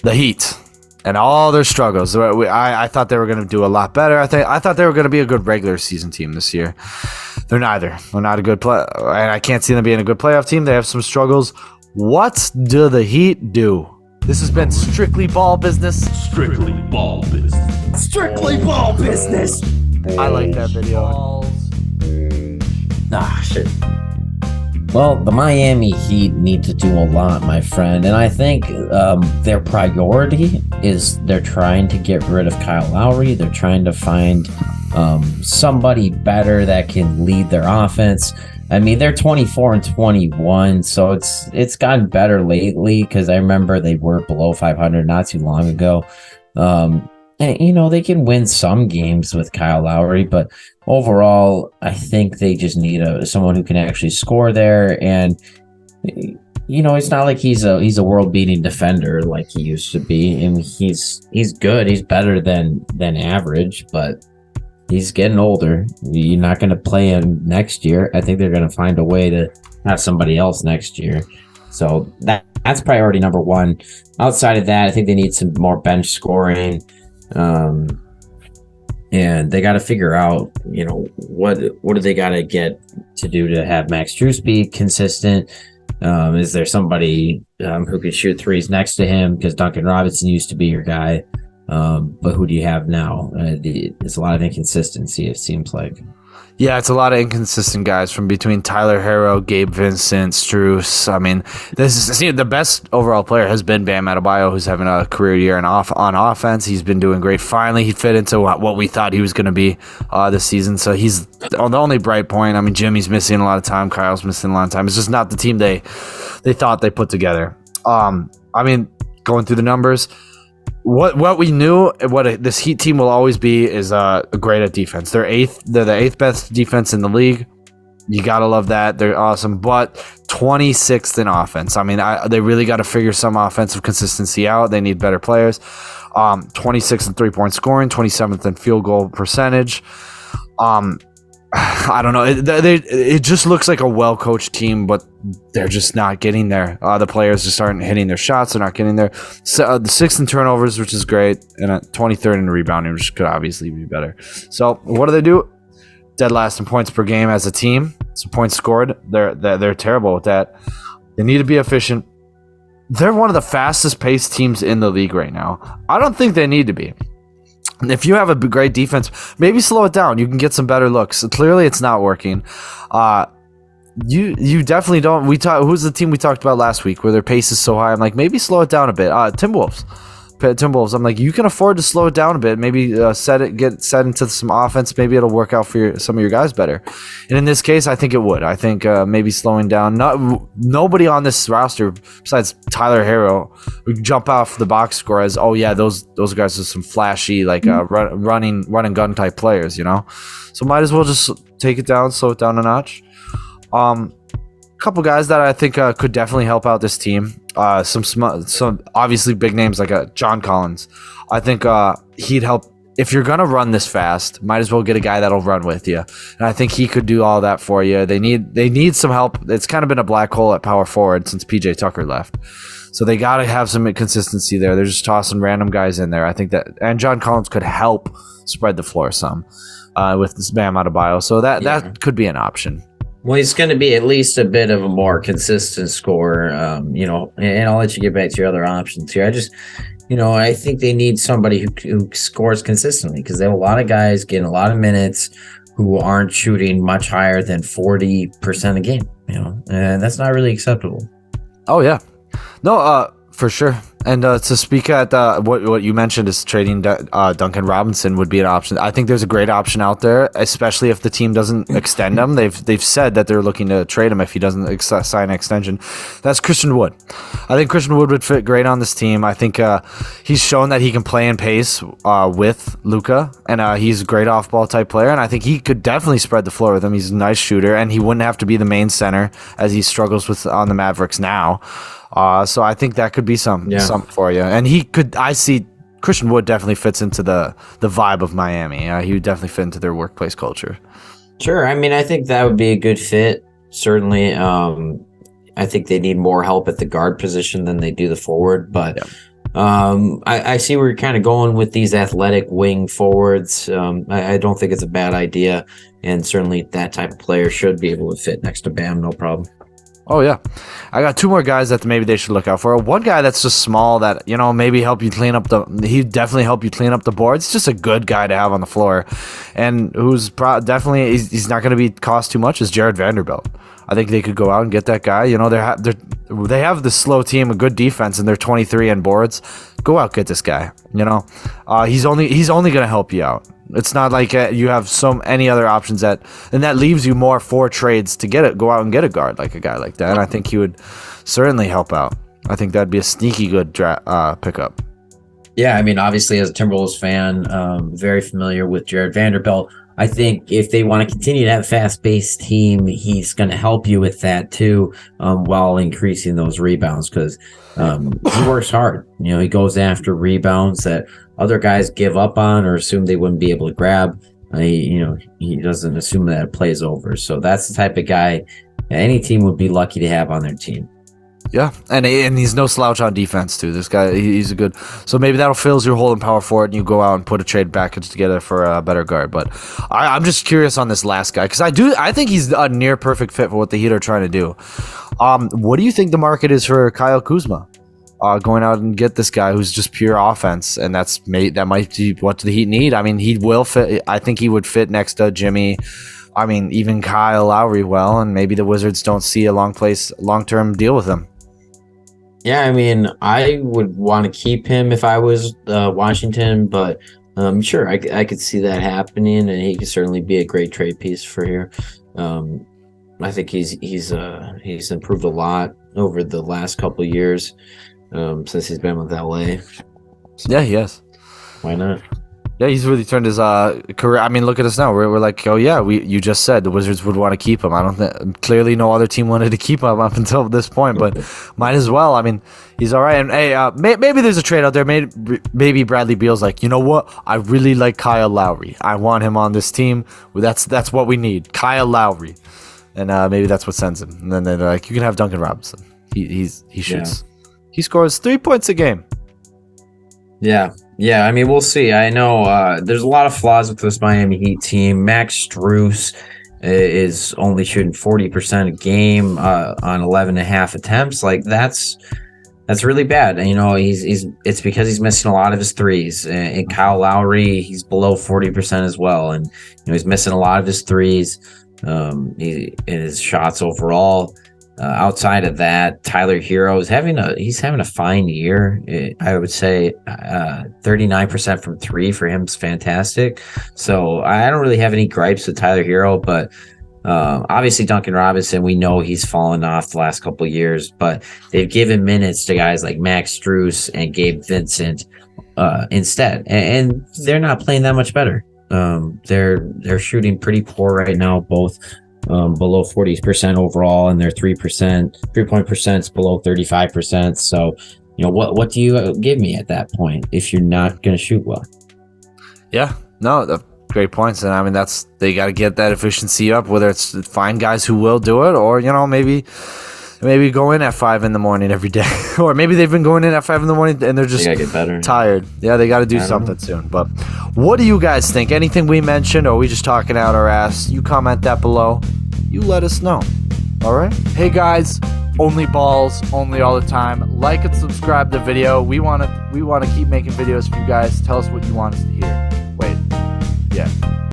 the Heat and all their struggles. I thought they were going to do a lot better. I thought they were going to be a good regular season team this year. They're neither. They're not a good play, and I can't see them being a good playoff team. They have some struggles. What do the Heat do? This has been Strictly Ball Business. Strictly Ball Business. Strictly Ball Business. I like that video. Shit. Well, the Miami Heat need to do a lot, my friend, and I think their priority is they're trying to get rid of Kyle Lowry. They're trying to find somebody better that can lead their offense. I mean, they're 24-21, so it's gotten better lately because I remember they were below 500 not too long ago. And, they can win some games with Kyle Lowry, but overall, I think they just need someone who can actually score there. And, it's not like he's a world-beating defender like he used to be. And he's good. He's better than average, but he's getting older. You're not going to play him next year. I think they're going to find a way to have somebody else next year. So that's priority number one. Outside of that, I think they need some more bench scoring. And they got to figure out, what do they got to get to do to have Max Strus be consistent? Is there somebody who could shoot threes next to him? Because Duncan Robinson used to be your guy. But who do you have now? It's a lot of inconsistency, it seems like. Yeah, it's a lot of inconsistent guys from between Tyler Herro, Gabe Vincent, Strus. I mean, the best overall player has been Bam Adebayo, who's having a career year on offense. He's been doing great. Finally, he fit into what we thought he was going to be this season. So he's the only bright point. I mean, Jimmy's missing a lot of time. Kyle's missing a lot of time. It's just not the team they thought they put together. I mean, going through the numbers, what we knew, this Heat team will always be is great at defense. They're the eighth best defense in the league. You gotta love that. They're awesome, but 26th in offense. I mean, they really got to figure some offensive consistency out. They need better players. 26th in 3-point scoring, 27th in field goal percentage. I don't know. It just looks like a well-coached team, but they're just not getting there. The players just aren't hitting their shots. They're not getting there. So, the 6th in turnovers, which is great, and 23rd in rebounding, which could obviously be better. So what do? Dead last in points per game as a team. So points scored. They're terrible with that. They need to be efficient. They're one of the fastest-paced teams in the league right now. I don't think they need to be. If you have a great defense, maybe slow it down. You can get some better looks. Clearly, it's not working. You definitely don't. Who's the team we talked about last week where their pace is so high? I'm like, maybe slow it down a bit. Timberwolves. I'm like, you can afford to slow it down a bit. Maybe get set into some offense. Maybe it'll work out for some of your guys better. And in this case, I think it would. I think maybe slowing down. Nobody on this roster besides Tyler Herro would jump off the box score as, oh yeah, those guys are some flashy run and gun type players, So might as well just take it down, slow it down a notch. Couple guys that I think could definitely help out this team. Some obviously big names like John Collins. I think he'd help. If you're gonna run this fast, might as well get a guy that'll run with you. And I think he could do all that for you. They need some help. It's kind of been a black hole at power forward since PJ Tucker left. So they got to have some consistency there. They're just tossing random guys in there. I think that, and John Collins could help spread the floor some with this Bam Adebayo. So that could be an option. Well, he's going to be at least a bit of a more consistent scorer, and I'll let you get back to your other options here. I think they need somebody who scores consistently because they have a lot of guys getting a lot of minutes who aren't shooting much higher than 40% a game, and that's not really acceptable. Oh, yeah. No, for sure. And to speak at what you mentioned is trading Duncan Robinson would be an option. I think there's a great option out there, especially if the team doesn't extend him. They've said that they're looking to trade him if he doesn't sign an extension. That's Christian Wood. I think Christian Wood would fit great on this team. I think he's shown that he can play in pace with Luka, and he's a great off-ball type player, and I think he could definitely spread the floor with him. He's a nice shooter, and he wouldn't have to be the main center as he struggles with on the Mavericks now. So I think that could be something for you. And I see Christian Wood definitely fits into the vibe of Miami. He would definitely fit into their workplace culture. Sure. I mean, I think that would be a good fit. Certainly. I think they need more help at the guard position than they do the forward, but I see where you're kind of going with these athletic wing forwards. I don't think it's a bad idea, and certainly that type of player should be able to fit next to Bam, no problem. Oh yeah, I got two more guys that maybe they should look out for. One guy that's just small that maybe help you clean up he definitely help you clean up the boards. Just a good guy to have on the floor, and who's definitely he's not going to be cost too much. Is Jared Vanderbilt. I think they could go out and get that guy. They have the slow team, a good defense, and they're 23 on boards. Go out, get this guy. He's only going to help you out. It's not like you have any other options and that leaves you more for trades to go out and get a guard like a guy like that. And I think he would certainly help out. I think that'd be a sneaky good pickup. Yeah, I mean, obviously as a Timberwolves fan, very familiar with Jared Vanderbilt. I think if they want to continue to have a fast-paced team, he's going to help you with that too, while increasing those rebounds because he works hard. He goes after rebounds that other guys give up on or assume they wouldn't be able to grab. He doesn't assume that it plays over. So that's the type of guy any team would be lucky to have on their team. Yeah, and he's no slouch on defense too. This guy, he's a good. So maybe that'll fill your hole in power forward, and you go out and put a trade package together for a better guard. But I'm just curious on this last guy because I think he's a near perfect fit for what the Heat are trying to do. What do you think the market is for Kyle Kuzma? Going out and get this guy who's just pure offense, and that might be what the Heat need. I mean, he will fit. I think he would fit next to Jimmy. I mean, even Kyle Lowry well, and maybe the Wizards don't see a long-term deal with him. Yeah, I mean, I would want to keep him if I was Washington, but sure, I could see that happening, and he could certainly be a great trade piece for here. I think he's improved a lot over the last couple of years since he's been with LA. So, yeah, he has. Why not? Yeah, he's really turned his career. I mean, look at us now. We're like, oh yeah, you just said the Wizards would want to keep him. I don't think clearly no other team wanted to keep him up until this point, but might as well. I mean, he's all right. And hey, maybe there's a trade out there. Maybe Bradley Beal's like, you know what? I really like Kyle Lowry. I want him on this team. That's what we need, Kyle Lowry, and maybe that's what sends him. And then they're like, you can have Duncan Robinson. He shoots. Yeah. He scores 3 points a game. Yeah, I mean, we'll see. I know there's a lot of flaws with this Miami Heat team. Max Strus is only shooting 40% a game on 11.5 attempts. Like that's really bad. And, it's because he's missing a lot of his threes. And Kyle Lowry, he's below 40% as well, and he's missing a lot of his threes. His shots overall. Outside of that, Tyler Hero is having a fine year. I would say 39% from three for him is fantastic. So I don't really have any gripes with Tyler Hero, but obviously Duncan Robinson, we know he's fallen off the last couple of years, but they've given minutes to guys like Max Strus and Gabe Vincent instead, and they're not playing that much better. They're shooting pretty poor right now, both below 40% overall, and their 3-point percent is below 35%. So, what do you give me at that point if you're not going to shoot well? Yeah, no, great points. And I mean, they got to get that efficiency up, whether it's find guys who will do it, or maybe go in at 5 a.m. every day, or maybe they've been going in at 5 a.m. and they're just get better. Tired. Yeah, they got to do something soon. But what do you guys think? Anything we mentioned, or are we just talking out our ass? You comment that below. You let us know. All right. Hey guys, only balls, only all the time. Like and subscribe to the video. We want to keep making videos for you guys. Tell us what you want us to hear.